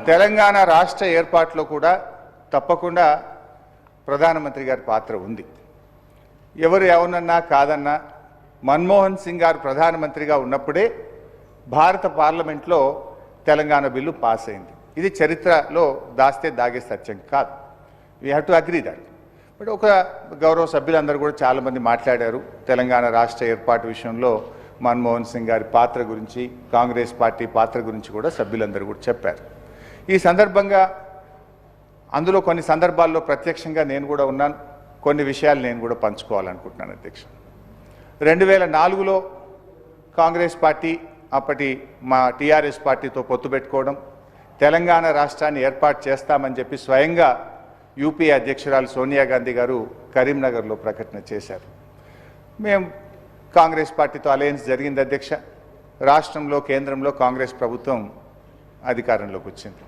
తెలంగాణ రాష్ట్ర ఏర్పాటులో కూడా తప్పకుండా ప్రధానమంత్రి గారి పాత్ర ఉంది. ఎవరు ఎవరన్నా కాదన్నా మన్మోహన్ సింగ్ గారు ప్రధానమంత్రిగా ఉన్నప్పుడే భారత పార్లమెంట్లో తెలంగాణ బిల్లు పాస్ అయింది. ఇది చరిత్రలో దాస్తే దాగే సత్యం కాదు. We have to agree that. But ఒక గౌరవ సభ్యులందరూ కూడా చాలామంది మాట్లాడారు తెలంగాణ రాష్ట్ర ఏర్పాటు విషయంలో మన్మోహన్ సింగ్ గారి పాత్ర గురించి, కాంగ్రెస్ పార్టీ పాత్ర గురించి కూడా సభ్యులందరూ కూడా చెప్పారు. ఈ సందర్భంగా అందులో కొన్ని సందర్భాల్లో ప్రత్యక్షంగా నేను కూడా ఉన్నాను. కొన్ని విషయాలు నేను కూడా పంచుకోవాలనుకుంటున్నాను అధ్యక్ష. 2004లో కాంగ్రెస్ పార్టీ అప్పటి మా టీఆర్ఎస్ పార్టీతో పొత్తు పెట్టుకోవడం, తెలంగాణ రాష్ట్రాన్ని ఏర్పాటు చేస్తామని చెప్పి స్వయంగా యూపీఏ అధ్యక్షురాలు సోనియా గాంధీ గారు కరీంనగర్లో ప్రకటన చేశారు. మేము కాంగ్రెస్ పార్టీతో అలయన్స్ జరిగింది అధ్యక్ష. రాష్ట్రంలో కేంద్రంలో కాంగ్రెస్ ప్రభుత్వం అధికారంలోకి వచ్చింది.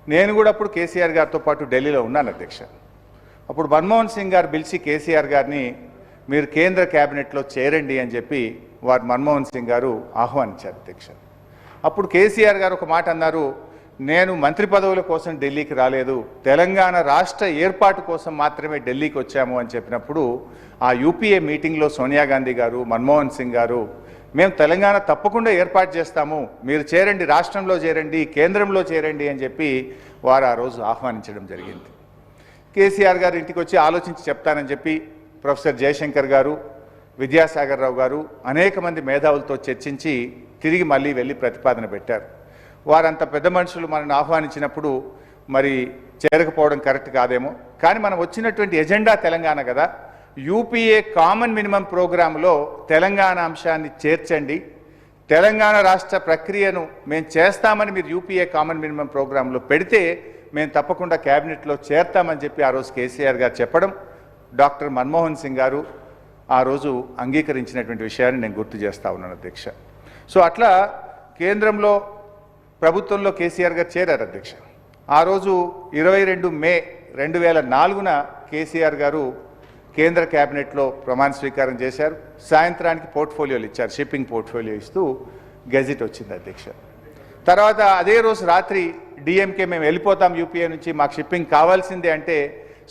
నేను కూడా అప్పుడు కేసీఆర్ గారితో పాటు ఢిల్లీలో ఉన్నాను అధ్యక్ష. అప్పుడు మన్మోహన్ సింగ్ గారు పిలిచి కేసీఆర్ గారిని మీరు కేంద్ర క్యాబినెట్లో చేరండి అని చెప్పి వారు మన్మోహన్ సింగ్ గారు ఆహ్వానించారు అధ్యక్ష. అప్పుడు కేసీఆర్ గారు ఒక మాట అన్నారు, నేను మంత్రి పదవుల కోసం ఢిల్లీకి రాలేదు, తెలంగాణ రాష్ట్ర ఏర్పాటు కోసం మాత్రమే ఢిల్లీకి వచ్చాము అని చెప్పినప్పుడు ఆ యూపీఏ మీటింగ్లో సోనియా గాంధీ గారు, మన్మోహన్ సింగ్ గారు మేము తెలంగాణ తప్పకుండా ఏర్పాటు చేస్తాము, మీరు చేరండి, రాష్ట్రంలో చేరండి, కేంద్రంలో చేరండి అని చెప్పి వారు ఆ రోజు ఆహ్వానించడం జరిగింది. కేసీఆర్ గారు ఇంటికి వచ్చి ఆలోచించి చెప్తానని చెప్పి ప్రొఫెసర్ జయశంకర్ గారు, విద్యాసాగర్ రావు గారు అనేక మంది మేధావులతో చర్చించి తిరిగి మళ్ళీ వెళ్ళి ప్రతిపాదన పెట్టారు. వారంత పెద్ద మనుషులు మనల్ని ఆహ్వానించినప్పుడు మరి చేరకపోవడం కరెక్ట్ కాదేమో, కానీ మనం వచ్చినటువంటి ఎజెండా తెలంగాణ కదా, యూపీఏ కామన్ మినిమం ప్రోగ్రాంలో తెలంగాణ అంశాన్ని చేర్చండి, తెలంగాణ రాష్ట్ర ప్రక్రియను మేము చేస్తామని మీరు యూపీఏ కామన్ మినిమం ప్రోగ్రాంలో పెడితే మేము తప్పకుండా క్యాబినెట్లో చేరతామని చెప్పి ఆ రోజు కేసీఆర్ గారు చెప్పడం, డాక్టర్ మన్మోహన్ సింగ్ గారు ఆ రోజు అంగీకరించినటువంటి విషయాన్ని నేను గుర్తు చేస్తా ఉన్నాను అధ్యక్ష. సో అట్లా కేంద్రంలో ప్రభుత్వంలో కేసీఆర్ గారు చేరారు అధ్యక్ష. ఆ రోజు 22 మే 2004 కేసీఆర్ గారు కేంద్ర క్యాబినెట్లో ప్రమాణ స్వీకారం చేశారు. సాయంత్రానికి పోర్ట్ఫోలియోలు ఇచ్చారు, షిప్పింగ్ పోర్ట్ఫోలియో ఇస్తూ గెజిట్ వచ్చింది అధ్యక్ష. తర్వాత అదే రోజు రాత్రి డిఎంకే మేము వెళ్ళిపోతాం యూపీఏ నుంచి, మాకు షిప్పింగ్ కావాల్సిందే అంటే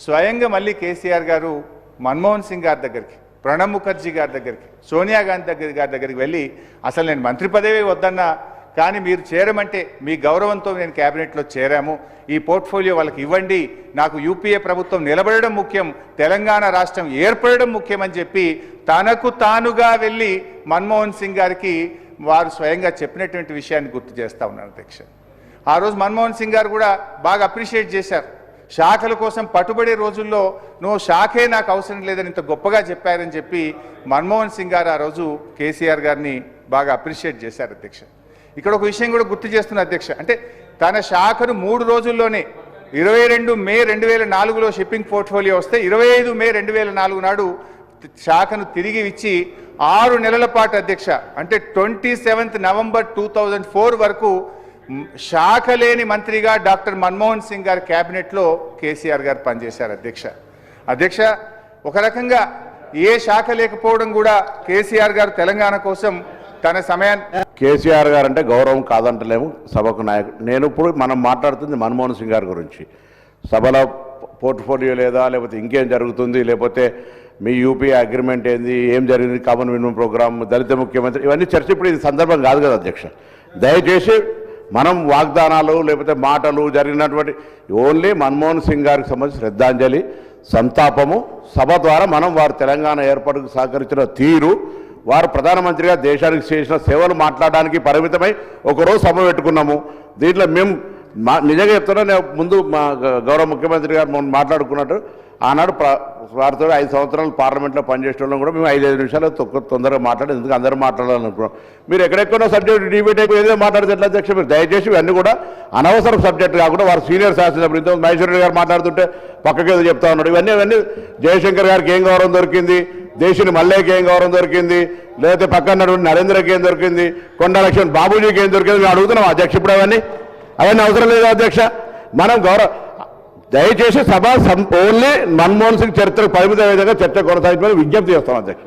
స్వయంగా మళ్ళీ కేసీఆర్ గారు మన్మోహన్ సింగ్ గారి దగ్గరికి, ప్రణబ్ ముఖర్జీ గారి దగ్గరికి, సోనియా గాంధీ గారి దగ్గరికి వెళ్ళి అసలు నేను మంత్రి పదవి వద్దన్నా, కానీ మీరు చేరమంటే మీ గౌరవంతో నేను క్యాబినెట్లో చేరాము, ఈ పోర్ట్ఫోలియో వాళ్ళకి ఇవ్వండి, నాకు యూపీఏ ప్రభుత్వం నిలబడడం ముఖ్యం, తెలంగాణ రాష్ట్రం ఏర్పడడం ముఖ్యమని చెప్పి తనకు తానుగా వెళ్ళి మన్మోహన్ సింగ్ గారికి వారు స్వయంగా చెప్పినటువంటి విషయాన్ని గుర్తు చేస్తూ ఉన్నారు అధ్యక్ష. ఆ రోజు మన్మోహన్ సింగ్ గారు కూడా బాగా అప్రిషియేట్ చేశారు. శాఖల కోసం పట్టుబడే రోజుల్లో నువ్వు శాఖే నాకు అవసరం లేదని ఇంత గొప్పగా చెప్పారని చెప్పి మన్మోహన్ సింగ్ గారు ఆ రోజు కేసీఆర్ గారిని బాగా అప్రిషియేట్ చేశారు అధ్యక్ష. ఇక్కడ ఒక విషయం కూడా గుర్తు చేస్తున్న అధ్యక్ష, అంటే తన శాఖను 3 రోజుల్లోనే 22 మే 2004లో షిప్పింగ్ పోర్ట్ఫోలియో వస్తే 25 మే 2004 నాడు శాఖను తిరిగి ఇచ్చి 6 నెలల పాటు అధ్యక్ష, అంటే 27 నవంబర్ 2004 వరకు శాఖ లేని మంత్రిగా డాక్టర్ మన్మోహన్ సింగ్ గారి క్యాబినెట్లో కేసీఆర్ గారు పనిచేశారు అధ్యక్ష. అధ్యక్ష ఒక రకంగా ఏ శాఖ లేకపోవడం కూడా కేసీఆర్ గారు తెలంగాణ కోసం తన సమయాన్ని, కేసీఆర్ గారు అంటే గౌరవం కాదంటలేము, సభకు నాయకుడు. నేను ఇప్పుడు మనం మాట్లాడుతుంది మన్మోహన్ సింగ్ గారి గురించి. సభలో పోర్ట్ఫోలియో లేదా, లేకపోతే ఇంకేం జరుగుతుంది, లేకపోతే మీ యూపీ అగ్రిమెంట్ ఏంది, ఏం జరిగింది, కామన్ మినిమం ప్రోగ్రామ్, దళిత ముఖ్యమంత్రి, ఇవన్నీ చర్చ ఇప్పుడు ఇది సందర్భం కాదు కదా అధ్యక్ష. దయచేసి మనం వాగ్దానాలు లేకపోతే మాటలు జరిగినటువంటి ఓన్లీ మన్మోహన్ సింగ్ గారికి సంబంధించి శ్రద్ధాంజలి, సంతాపము, సభ ద్వారా మనం వారు తెలంగాణ ఏర్పాటుకు సహకరించిన తీరు, వారు ప్రధానమంత్రిగా దేశానికి చేసిన సేవలు మాట్లాడడానికి పరిమితమై ఒకరోజు సభ పెట్టుకున్నాము. దీంట్లో మేము నిజంగా చెప్తున్నా, నేను ముందు మా గౌరవ ముఖ్యమంత్రి గారు మనం మాట్లాడుకున్నట్టు ఆనాడు వారితో 5 సంవత్సరాలు పార్లమెంట్లో పనిచేసే వాళ్ళం కూడా మేము 5-5 నిమిషాలు తొందరగా మాట్లాడి, ఎందుకు అందరూ మాట్లాడాలనుకున్నాం. మీరు ఎక్కడెక్కడో సబ్జెక్ట్ డిబేట్ అయిపోయి ఏదో మాట్లాడితే ఎట్లా అధ్యక్ష? మీరు దయచేసి ఇవన్నీ కూడా అనవసరం సబ్జెక్టు కాకుండా వారు సీనియర్ శాసనసభ్యులు, ఇంతకు మహేశ్వర రెడ్డి గారు మాట్లాడుతుంటే పక్కకి ఏదో చెప్తా ఉన్నాడు. ఇవన్నీ జయశంకర్ గారికి ఏం గౌరవం దొరికింది, దేశిని మల్లేకి ఏం గౌరవం దొరికింది, లేకపోతే పక్కన నరేంద్రకి ఏం దొరికింది, కొండ లక్ష్మణ్ బాబుజీకి ఏం దొరికింది, మేము అడుగుతున్నాం అధ్యక్ష. ఇప్పుడు అవన్నీ అవసరం లేదు అధ్యక్ష. మనం దయచేసి సభ ఓన్లీ మన్మోహన్ సింగ్ చరిత్రకు పరిమిత విధంగా చర్చ కొనసాగించమని విజ్ఞప్తి చేస్తాం అధ్యక్ష.